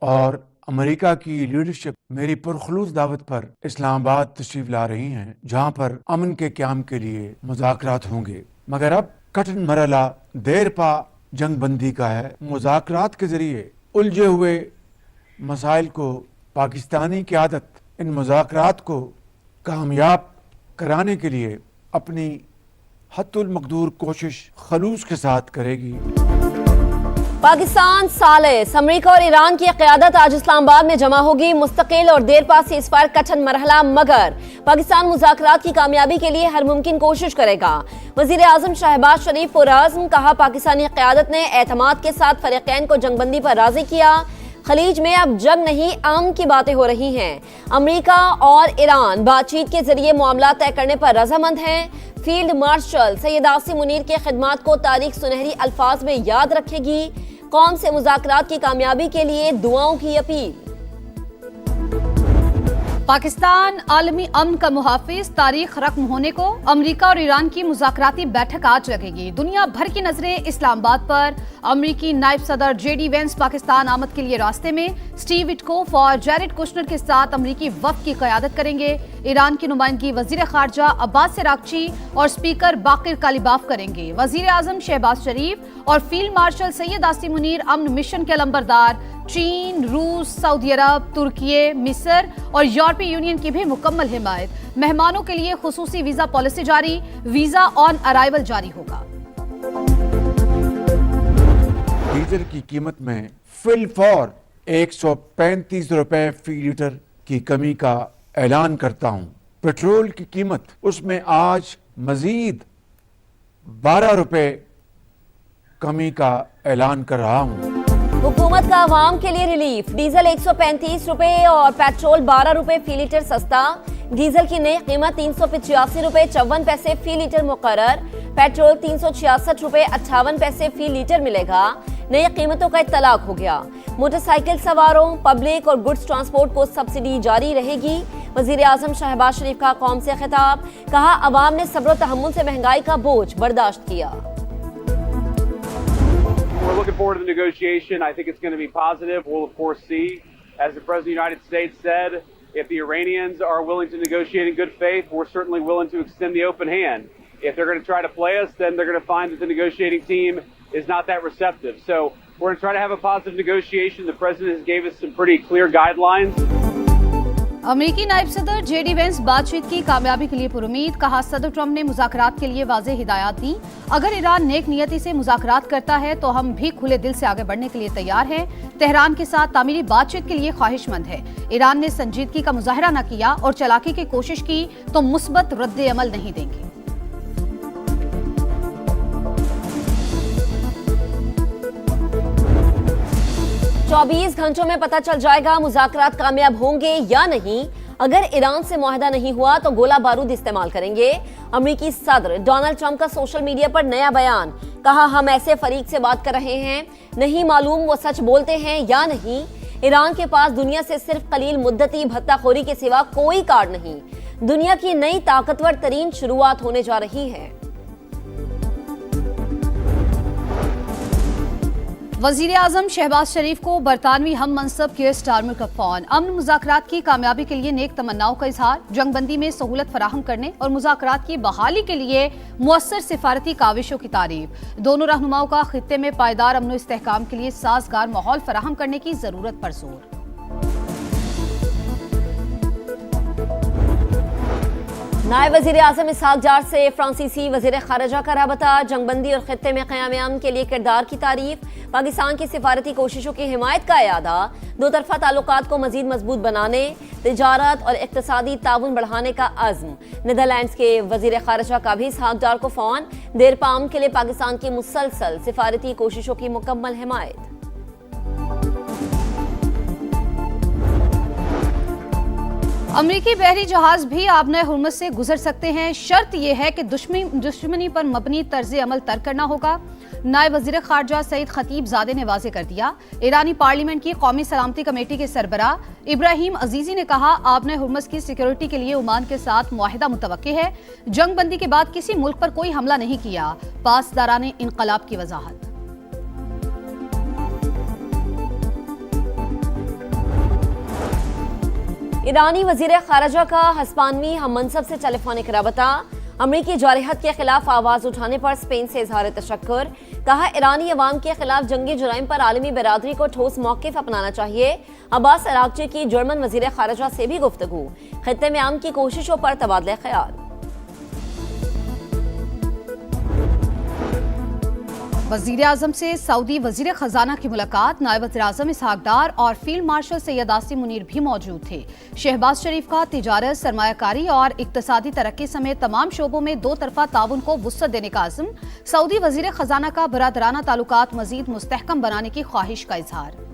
और अमेरिका की लीडरशिप मेरी पुरखलूस दावत पर इस्लामाबाद तशरीफ ला रही हैं, जहां पर अमन के क़याम के लिए मुज़ाकरात होंगे। मगर अब कठिन मरहला देर पा जंग बंदी का है। मुज़ाकरात के जरिए उलझे हुए मसाइल को पाकिस्तानी क़यादत इन मुज़ाकरात को कामयाब कराने के लिए अपनी हद्दुल मक़दूर कोशिश खलूस के साथ करेगी। पाकिस्तान सालिस अमेरिका और ईरान की क़यादत आज इस्लामाबाद में जमा होगी। मुस्तकिल और देरपा सीज़फायर कठिन मरहला, मगर पाकिस्तान मुज़ाकरात की कामयाबी के लिए हर मुमकिन कोशिश करेगा। वज़ीर आज़म शहबाज शरीफ पुरअज़्म, कहा पाकिस्तानी क़यादत ने एतमाद के साथ फ़रीक़ैन को जंगबंदी पर राज़ी किया। खलीज में अब जंग नहीं, अमन की बातें हो रही हैं। अमेरिका और ईरान बातचीत के जरिए मामला तय करने पर रज़ामंद हैं। फील्ड मार्शल सैयद आसिम मुनीर के खिदमात को तारीख सुनहरी अल्फाज में याद रखेगी। कौम से मुज़ाकरात की कामयाबी के लिए दुआओं की अपील। पाकिस्तान आलमी अमन का मुहाफिज, तारीख रकम होने को अमेरिका और ईरान की मुज़ाकराती बैठक आज लगेगी। दुनिया भर की नजरें इस्लामाबाद पर। अमेरिकी नायब सदर जेडी वेंस पाकिस्तान आमद के लिए रास्ते में। स्टीव विटकोफ और जेरेड कुशनर के साथ अमेरिकी वफ़द की क़यादत करेंगे। ईरान की नुमाइंदगी वज़ीर ख़ारजा अब्बास अराग़ची और स्पीकर बाक़िर कालिबाफ करेंगे। वज़ीर आज़म शहबाज शरीफ और फील्ड मार्शल सैयद आसिम मुनीर अमन मिशन के लंबरदार। चीन, रूस, सऊदी अरब, तुर्की, मिस्र और यूरोपीय यूनियन की भी मुकम्मल हिमायत। मेहमानों के लिए खुसूसी वीजा पॉलिसी जारी, वीजा ऑन अराइवल जारी होगा। डीजल की कीमत में फिल फॉर 135 रुपए फी लीटर की कमी का ऐलान करता हूं। पेट्रोल की कीमत उसमें आज मजीद 12 रुपए कमी का ऐलान कर रहा हूं। हुकूमत का अवाम के लिए रिलीफ। डीजल 135 रुपए और पेट्रोल 12 रुपए फी लीटर सस्ता। डीजल की नई कीमत 385 रुपए 54 पैसे फी लीटर मुकर्रर। पेट्रोल 366 रुपए 58 पैसे फी लीटर मिलेगा। नई कीमतों का इत्तलाक हो गया। मोटरसाइकिल सवारों, पब्लिक और गुड्स ट्रांसपोर्ट को सब्सिडी जारी रहेगी। वज़ीर आज़म शहबाज शरीफ का कौम से खिताब, कहा अवाम ने सब्र और तहम्मुल से महंगाई का बोझ बर्दाश्त किया। We're looking forward to the negotiation. I think it's going to be positive. We'll, of course, see. As the President of the United States said, if the Iranians are willing to negotiate in good faith, we're certainly willing to extend the open hand. If they're going to try to play us, then they're going to find that the negotiating team is not that receptive. So we're going to try to have a positive negotiation. The President has gave us some pretty clear guidelines. अमेरिकी नायब सदर JD Vance बातचीत की कामयाबी के लिए पुरुमीद, कहा सदर ट्रंप ने मुज़ाकरात के लिए वाज़ेह हिदायत दी। अगर ईरान नेक नियति से मुज़ाकरात करता है तो हम भी खुले दिल से आगे बढ़ने के लिए तैयार हैं। तेहरान के साथ तामीरी बातचीत के लिए ख्वाहिशमंद है। ईरान ने संजीदगी का मुजाहरा न किया और चालाकी की कोशिश की तो मुस्बत रद्द अमल नहीं देंगे। 24 घंटों में पता चल जाएगा मुज़ाकरात कामयाब होंगे या नहीं। अगर ईरान से मुआहदा नहीं हुआ तो गोला बारूद इस्तेमाल करेंगे। अमेरिकी सदर डोनाल्ड ट्रंप का सोशल मीडिया पर नया बयान, कहा हम ऐसे फरीक से बात कर रहे हैं, नहीं मालूम वो सच बोलते हैं या नहीं। ईरान के पास दुनिया से सिर्फ कलील मुद्दती भत्ताखोरी के सिवा कोई कार्ड नहीं। दुनिया की नई ताकतवर तरीन शुरुआत होने जा रही है। वज़ीर आज़म शहबाज शरीफ को बरतानवी हम मनसब कियर स्टारमर का फ़ोन। अमन मुज़ाकरात की कामयाबी के लिए नेक तमन्नाओं का इजहार, जंगबंदी में सहूलत फराहम करने और मुज़ाकरात की बहाली के लिए मुअस्सर सिफारती काविशों की तारीफ। दोनों रहनुमाओं का खित्ते में पायदार अमन व इस्तेहकाम के लिए साजगार माहौल फराहम करने की जरूरत पर जोर। नायब वज़ीर आज़म इसहाक जार से फ्रांसीसी वज़ीर ख़ारिजा का राबता, जंगबंदी और खित्ते में क़याम अमन के लिए किरदार की तारीफ, पाकिस्तान की सिफारती कोशिशों की हिमायत का इयादा, दो तरफ़ा ताल्लुकात को मज़ीद मजबूत बनाने, तिजारत और इक़्तिसादी ताउन बढ़ाने का अज़्म। नीदरलैंड्स के वज़ीर ख़ारिजा का भी इसहाक जार को फ़ोन, देर पाम के लिए पाकिस्तान की मुसलसल सिफारती कोशिशों की मुकम्मल हिमायत। अमेरिकी बहरी जहाज भी आबनाए हुर्मुज़ से गुजर सकते हैं, शर्त यह है कि दुश्मनी पर मबनी तर्ज अमल तर्क करना होगा। नायब वज़ीर ख़ारजा सईद खतीब ज़ादे ने वाज़ेह कर दिया। ईरानी पार्लियामेंट की कौमी सलामती कमेटी के सरबराह इब्राहिम अजीज़ी ने कहा आबनाए हुर्मुज़ की सिक्योरिटी के लिए ओमान के साथ मुआहिदा मुतवक्की है। जंग बंदी के बाद किसी मुल्क पर कोई हमला नहीं किया, पासदाराने इनकलाब की वजाहत। ईरानी वजीर खारजा का हस्पानवी हम मनसब से टेलीफोनिक रबता। अमरीकी जारहत के खिलाफ आवाज उठाने पर स्पेन से इजहार तशक्कुर। कहा ईरानी अवाम के खिलाफ जंगी जुराइम पर आलमी बिरादरी को ठोस मौक़िफ़ अपनाना चाहिए। अब्बास अरागची की जर्मन वजीर खारजा से भी गुफ्तगू। खित्ते में अमन की कोशिशों पर तबादला ख्याल। वजीर आजम से सऊदी वजीर खजाना की मुलाकात। नायब वज़ीर आज़म इसहाक डार और फील्ड मार्शल सैयद आसिम मुनीर भी मौजूद थे। शहबाज शरीफ का तिजारत, सरमायाकारी और इक्तसादी तरक्की समेत तमाम शोबों में दो तरफा ताउन को वुसअत देने का आज़म। सऊदी वजीर खजाना का बरादराना ताल्लुकात मजीद मुस्तहकम बनाने की ख्वाहिश का इजहार।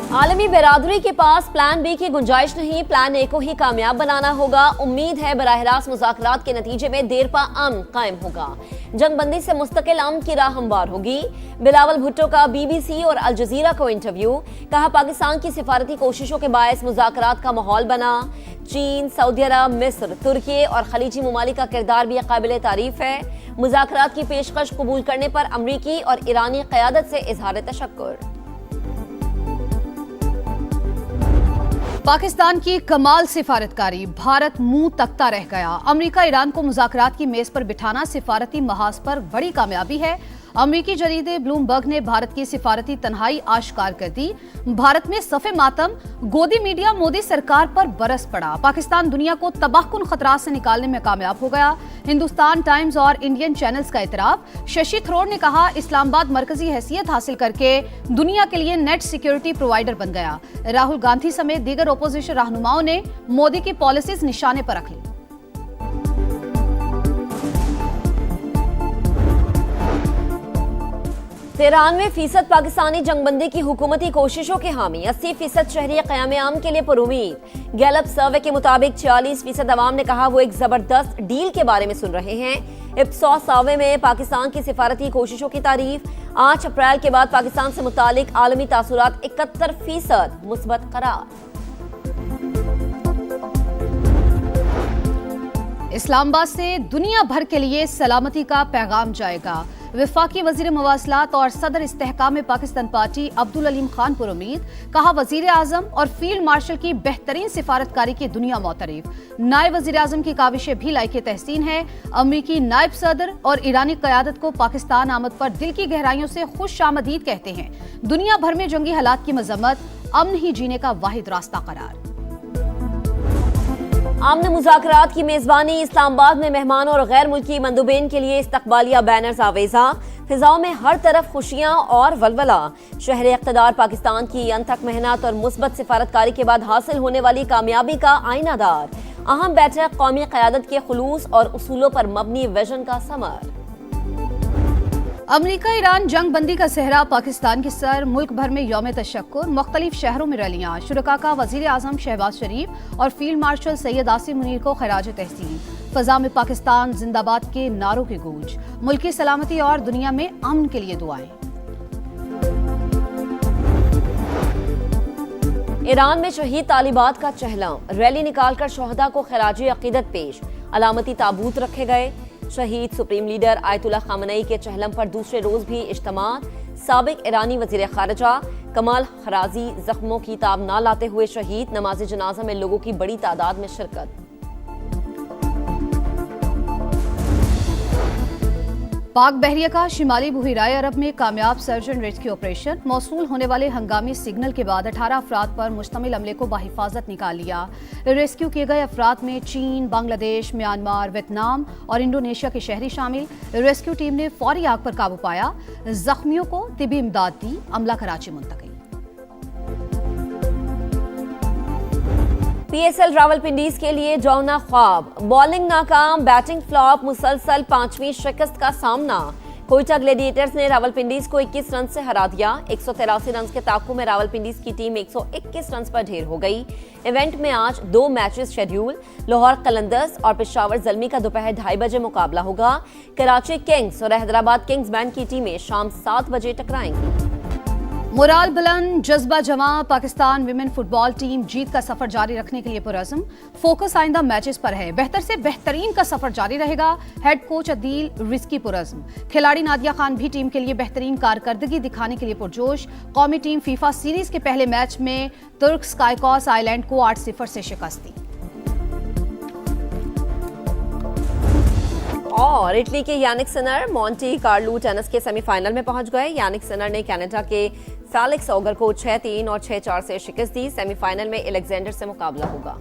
आलमी बिरादरी के पास प्लान बी की गुंजाइश नहीं, प्लान ए को ही कामयाब बनाना होगा। उम्मीद है बराह रास्त मुज़ाकरात के नतीजे में देर पा अमन कायम होगा। जंगबंदी से मुस्तकिल अमन की राह हमवार होगी। बिलावल भुट्टो का BBC और अल जज़ीरा को इंटरव्यू। कहा पाकिस्तान की सिफारती कोशिशों के बायस मुज़ाकरात का माहौल बना। चीन, सऊदी अरब, मिस्र, तुर्की और खलीजी ममालिक का किरदार भी काबिल तारीफ है। मुज़ाकरात की पेशकश कबूल करने पर अमरीकी और ईरानी क़यादत से इजहार तशक्कुर। पाकिस्तान की कमाल सिफारतकारी, भारत मुंह तकता रह गया। अमेरिका ईरान को मुज़ाकरात की मेज पर बिठाना सिफारती महाज पर बड़ी कामयाबी है। अमेरिकी जरीदे ब्लूमबर्ग ने भारत की सिफारती तन्हाई आश्कार कर दी। भारत में सफ़े मातम, गोदी मीडिया मोदी सरकार पर बरस पड़ा। पाकिस्तान दुनिया को तबाहकुन खतरात से निकालने में कामयाब हो गया। हिंदुस्तान टाइम्स और इंडियन चैनल्स का इतराफ। शशि थरूर ने कहा इस्लामाबाद मरकजी हैसियत हासिल करके दुनिया के लिए नेट सिक्योरिटी प्रोवाइडर बन गया। राहुल गांधी समेत दीगर ओपोजिशन रहनुमाओं ने मोदी की पॉलिसीज निशाने पर रख ली। 93% पाकिस्तानी जंगबंदी की हुकूमती कोशिशों के हामी। 80% शहरी क़याम आम के लिए पुरुमीद। गैलप सर्वे के मुताबिक 46% अवाम ने कहा वो एक जबरदस्त डील के बारे में सुन रहे हैं। इप्सॉस सर्वे में पाकिस्तान की सिफारती कोशिशों की तारीफ। 8 अप्रैल के बाद पाकिस्तान से मुतालिक आलमी तासुरात 71% मुस्बत करार। इस्लामाबाद से दुनिया भर के लिए सलामती का पैगाम जाएगा। वफाकी वजीर मवासलात और सदर इस्तेहकाम पाकिस्तान पार्टी अब्दुल अलीम खान पुरुमीद। कहा वजीर आजम और फील्ड मार्शल की बेहतरीन सिफारतकारी की दुनिया मोतरिफ। नायब वजीर आजम की काविशें भी लायके तहसीन है। अमरीकी नायब सदर और ईरानी क़यादत को पाकिस्तान आमद पर दिल की गहराइयों से खुश आमदीद कहते हैं। दुनिया भर में जंगी हालात की मजम्मत, अमन ही जीने का वाहिद रास्ता करार। अमन मुज़ाकरात की मेजबानी। इस्लामाबाद में मेहमान और गैर मुल्की मंदुबेन के लिए इस्तकबालिया बैनर्स आवेजा। फिजाओं में हर तरफ खुशियां और वलवला। शहर इक़्तिदार पाकिस्तान की अनथक मेहनत और मुस्बत सिफारतकारी के बाद हासिल होने वाली कामयाबी का आईनादार। अहम बैठक कौमी क़यादत के खुलूस और उसूलों पर मबनी विजन का समर। अमरीका ईरान जंग बंदी का सेहरा पाकिस्तान की सर। मुल्क भर में यौम तशक्कुर। मुख्तलिफ शहरों में रैलियां। शुरका का वजीर आजम शहबाज शरीफ और फील्ड मार्शल सैयद आसिम मुनीर को खराज तहसीन। फजा में पाकिस्तान जिंदाबाद के नारों की गूंज। मुल्क की सलामती और दुनिया में अमन के लिए दुआएं। ईरान में शहीद तालिबात का चहलम। रैली निकालकर शोहदा को खराज अकीदत पेश। अलामती ताबूत रखे गए। शहीद सुप्रीम लीडर आयतुल्लाह खामनई के चहलम पर दूसरे रोज भी इज्तिमा। साबिक ईरानी वजीर खारजा कमाल खराजी जख्मों की ताब न लाते हुए शहीद। नमाज जनाजा में लोगों की बड़ी तादाद में शिरकत। पाक बहरिया का शिमाली बुहिराए अरब में कामयाब सर्च एंड रेस्क्यू ऑपरेशन। मौसूल होने वाले हंगामी सिग्नल के बाद 18 अफराद पर मुश्तमिल अमले को बाहिफाजत निकाल लिया। रेस्क्यू किए गए अफराद में चीन, बांग्लादेश, म्यांमार, वियतनाम और इंडोनेशिया के शहरी शामिल। रेस्क्यू टीम ने फौरी आग पर काबू पाया। जख्मियों को तिबी इमदाद दी। अमला कराची मुंतकिल। PSL रावलपिंडीज के लिए जौना ख्वाब। बॉलिंग नाकाम, बैटिंग फ्लॉप, मुसलसल 5वीं शिकस्त का सामना। कोयटा ग्लेडिएटर्स ने रावलपिंडीज को 21 रन से हरा दिया। 183 रन के ताकू में रावलपिंडीज की टीम 121 रन पर ढेर हो गई। इवेंट में आज 2 मैचेस शेड्यूल। लाहौर कलंदर्स और पेशावर ज़ल्मी का दोपहर 2:30 बजे मुकाबला होगा। कराची किंग्स और हैदराबाद किंग्स बैंड की टीमें शाम 7 बजे टकराएंगी। मोराल बुलंद, जज्बा जवां, पाकिस्तान विमेन फुटबॉल टीम जीत का सफर जारी रखने के लिए पुरज़्म। फोकस आइंदा मैचेस पर है, बेहतर से बेहतरीन का सफर जारी रहेगा। हेड कोच अदील रिजकी पुरज़्म। खिलाड़ी नादिया खान भी टीम के लिए बेहतरीन कारकर्दगी दिखाने के लिए पुरजोश। कौमी टीम फीफा सीरीज के पहले मैच में तुर्क स्काइकॉस आइलैंड को 8-0 से शिकस्त दी। और इटली के Jannik Sinner Monte Carlo tennis के सेमीफाइनल में पहुंच गए। यानिक सिनर ने कनाडा के फेलिक्स ऑगर को 6-3 और 6-4 से शिकस्त दी। सेमीफाइनल में अलेक्जेंडर से मुकाबला होगा।